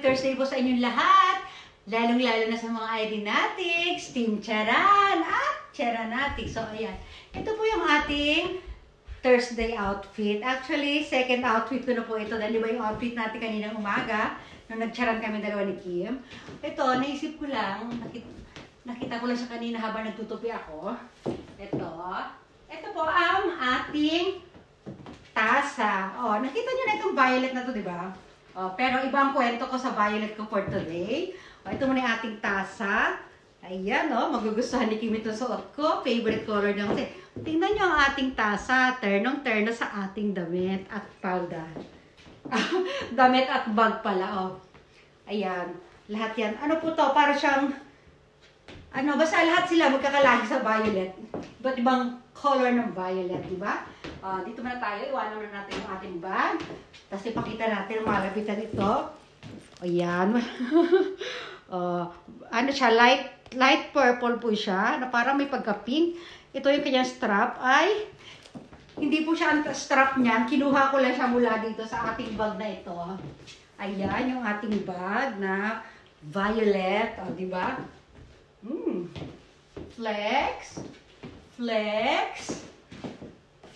Thursday po sa inyong lahat. Lalong-lalo na sa mga Irenatics, Team Charan at Charanatics. So, ayan. Ito po yung ating Thursday outfit. Actually, second outfit ko na po ito. Dahil ba yung outfit natin kaninang umaga, nung nagcharan kami dalawa ni Kim. Ito, naisip ko lang, nakita ko lang siya kanina habang nagtutupi ako. Ito po ang ating tasa. Oh, nakita nyo na itong violet na to, di ba? Oh, pero ibang kwento ko sa violet ko for today. Oh, ito muna yung ating tasa. Ayan, oh, magugustuhan ni Kim ito suot ko. Favorite color niya kasi. Tingnan nyo ang ating tasa. Ternong-terno sa ating damit at palda. Damit at bag pala, oh. Ayan. Lahat yan. Ano po to? Para siyang, basta lahat sila magkakalagi sa violet. Iba't ibang color ng violet, di ba? Dito muna tayo. Iwanan na natin yung ating bag. Tapos ipakita natin, malapitan ito. Ayan. Ano siya? Light purple po siya. Na parang may pagka-pink. Ito yung kanyang strap. Ay, hindi po siya ang strap niyan. Kinuha ko lang siya mula dito sa ating bag na ito. Ayan, yung ating bag na violet. O, di ba? Flex. Flex.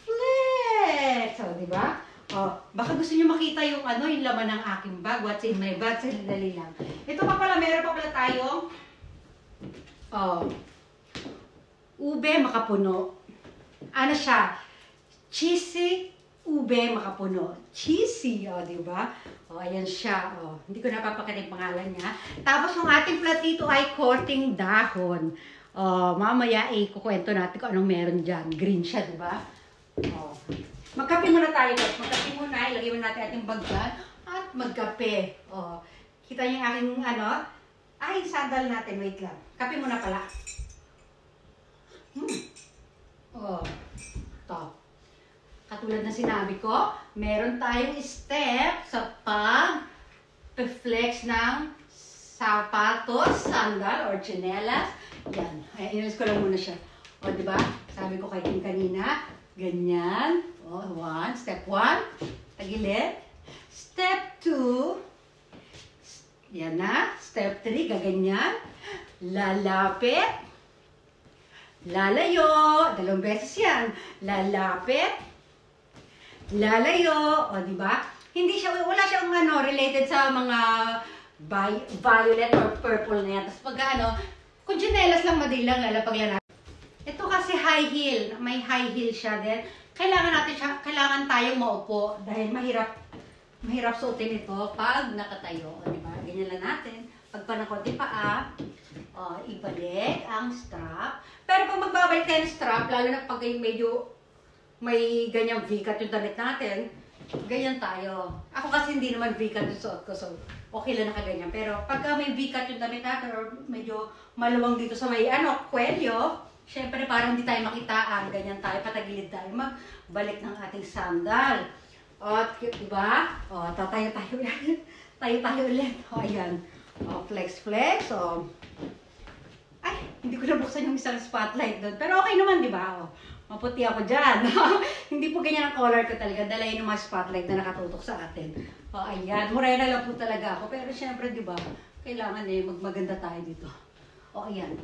Flex. O, di ba? O, baka gusto niyo makita yung yung laman ng aking bag. What's in my bag? Dali lang. Ito pa pala, meron pa pala tayong ube makapuno. Ano siya? Cheesy ube makapuno. Cheesy, o, di ba? O, ayan siya. O, hindi ko napapakita yung pangalan niya. Tapos yung ating platito ay korting dahon. O, mamaya kukwento natin kung anong meron dyan. Green siya, di ba? O, magkape muna tayo, guys. Magkape muna. Ilagay muna natin ating bag dyan. At magkape. O, kita niyo yung aking ay, sandal natin. Wait lang. Kape muna pala. O, ito. Katulad na sinabi ko, meron tayong step sa pag-flex ng sapatos, sandal, or tsinelas. Yan. Ay, inis ko lang muna siya. O, diba? Sabi ko kay Kim kanina, ganyan. O, step 1. Tagilid. Step 2. Yan na. Step 3, gaganyan. Lalapit. Lalayo. 2 beses yan. Lalapit. Lalayo, o, diba? Wala siyang related sa mga violet or purple na yan. Tapos pagka kung tsinelas lang, madali lang lalapag lang natin. Ito kasi high heel, may high heel siya din. Kailangan tayong maupo dahil mahirap suotin ito pag nakatayo, o, diba? Ganyan lang natin. Pag panakoti paa, ibalik ang strap. Pero pag magbabalik tayo ng strap, lalo na pag medyo may ganyang V-cut yung damit natin, ganyan tayo. Ako kasi hindi naman V-cut yung suot ko, so okay lang nakaganyan. Pero pagka may V-cut yung damit natin or medyo maluwang dito sa may kwelyo, syempre parang hindi tayo makitaan, ganyan tayo, patagilid tayo, magbalik ng ating sandal. O, diba? O, tayo ulit. Tayo ulit. O, ayan. O, flex. O, ay, hindi ko nabuksan yung isang spotlight doon. Pero okay naman, diba? O, maputi ako dyan. Hindi po ganyan ang color ko talaga. Dalayan yung mga spotlight na nakatutok sa atin. O, ayan. Morena lang po talaga ako. Pero syempre, di ba, kailangan magmaganda tayo dito. O, ayan.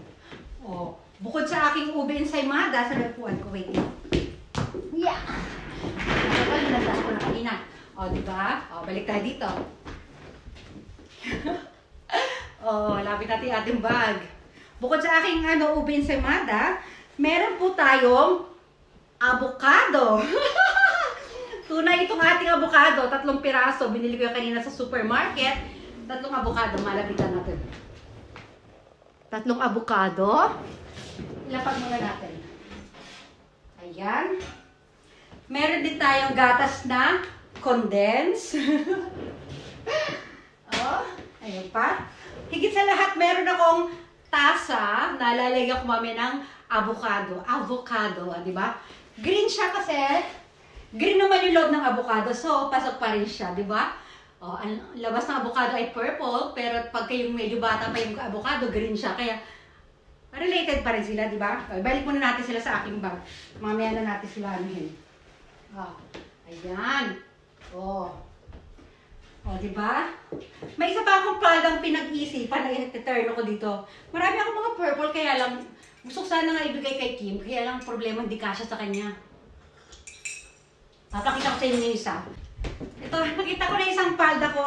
O, bukod sa aking ube ensaymada, sa nagpuan ko, wait lang. Yeah! Ito, linagdas ko na kanina. O, di ba? O, balik tayo dito. O, lapit natin ating bag. Bukod sa aking ube ensaymada, meron po tayong avocado. Tunay itong ating avocado. 3 piraso. Binili ko yung kanina sa supermarket. 3 avocado. Malapitan natin. 3 avocado. Ilapag muna natin. Ayan. Meron din tayong gatas na condense. Ayan pa. Higit sa lahat, meron akong tasa na lalagyan ko mamaya ng avocado. Di ba? Green siya kasi. Green naman yung loob ng avocado. So, pasok pa rin siya. Di ba? O, ang labas ng avocado ay purple. Pero pag kayong medyo bata pa yung avocado, green siya. Kaya, related pa rin sila. Di ba? Balik muna natin sila sa aking bag. Mamaya na natin sila anuhin. Ayan. O. O, di ba? May isa pa akong paldang pinag-isipan na i-return ako dito. Marami akong mga purple, kaya lang gusto ko sana nga ibigay kay Kim, kaya lang problema hindi kasya sa kanya. Papakita ko sa inyo yung isa. Ito, nakita ko na isang palda ko.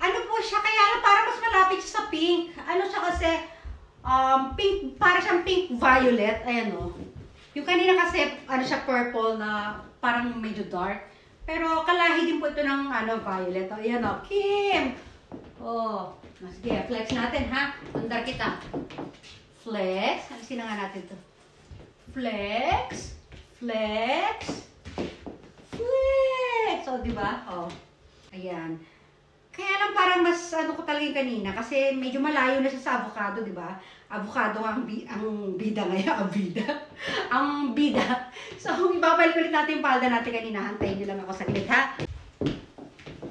Ano po siya, kaya lang parang mas malapit siya sa pink. Ano siya kasi, pink, parang siyang pink violet. Ayan o. Yung kanina kasi, ano siya, purple na parang medyo dark. Pero kalahi din po ito ng violet. O, ayan o, Kim! O, sige, flex natin ha. Andar kita. Flex. Alisin na nga natin ito. Flex. Flex. Flex. O, diba? O. Ayan. Kaya lang parang mas ano ko talaga yung kanina kasi medyo malayo na siya sa avocado, di ba? Avocado ang bida ngayon, ang bida. So, ibabalik ulit natin yung palda natin kanina. Hantayin niyo lang ako saglit, ha?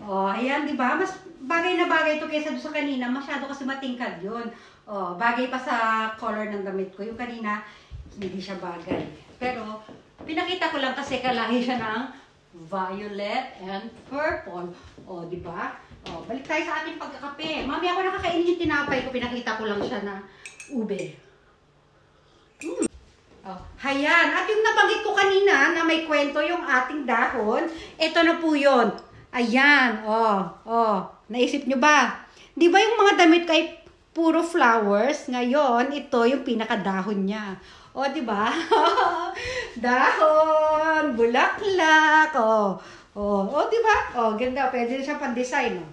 Oh, ayan, di ba? Mas bagay na bagay ito kaysa doon sa kanina. Masyado kasi matingkad yun. Oh, bagay pa sa color ng damit ko. Yung kanina, hindi siya bagay. Pero, pinakita ko lang kasi kalahi siya ng violet and purple. Oh, di ba? Oh, balik tayo sa ating pagkakape. Mami, ako nakakainin yung tinapay ko. Pinakita ko lang siya na ube. Oh, hayan. At yung nabanggit ko kanina na may kwento yung ating dahon, ito na po yun. Ayan. Oh. Naisip nyo ba? Di ba yung mga damit ko ay puro flowers? Ngayon, ito yung pinakadahon niya. Oh, di ba? Dahon, bulaklak. Oh, di ba? Oh, ganda. Pwede na siya pang-design, oh.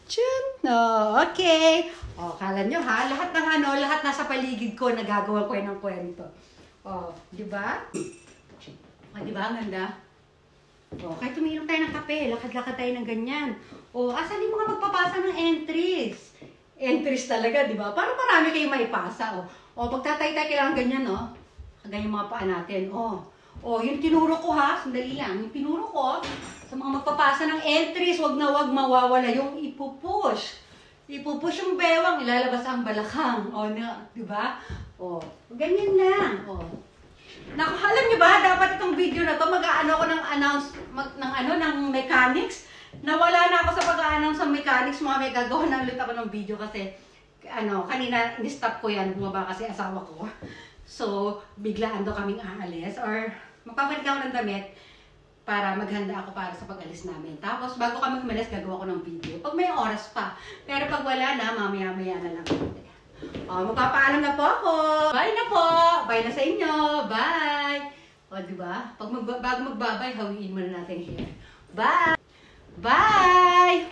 Tiyun. Oh, okay. Oh, kala nyo ha, lahat ng lahat nasa paligid ko, nagagawa ko ng kwento. Oh, di ba? Oh, di ba? Ganda. Oh, kahit tuminom tayo ng kape, lakad-lakad tayo ng ganyan. Oh, asan yung mga magpapasa ng entries? Entries talaga, di ba? Parang marami kayong maipasa, oh. Oh, pagtatay-tay kailangan ganyan, oh. Ganyan yung mga paa natin, oh. Oh, yung tinuro ko ha, sandali lang. Yung tinuro ko, sa mga magpapasa ng entries, wag na wag mawawala yung ipupush. Ipupush yung bewang, ilalabas ang balakang. O, di ba? O, ganyan lang. O. Naku, alam niyo ba, dapat itong video na to, mag-aano ako ng mechanics. Nawala na ako sa pag-aano sa mechanics, mga may gagawa na ulit ako ng video kasi, kanina, ni-stop ko yan, bumaba kasi asawa ko. So, biglaan daw kaming aalis or magpapalit ako ng damit para maghanda ako para sa pag-alis namin. Tapos, bago kami umalis, gagawa ko ng video. Pag may oras pa. Pero pag wala na, mamaya-maya na lang. Magpapaalam na po ako. Bye na po. Bye na sa inyo. Bye. O, diba? Bago magbabay, hawiin muna natin here. Bye. Bye.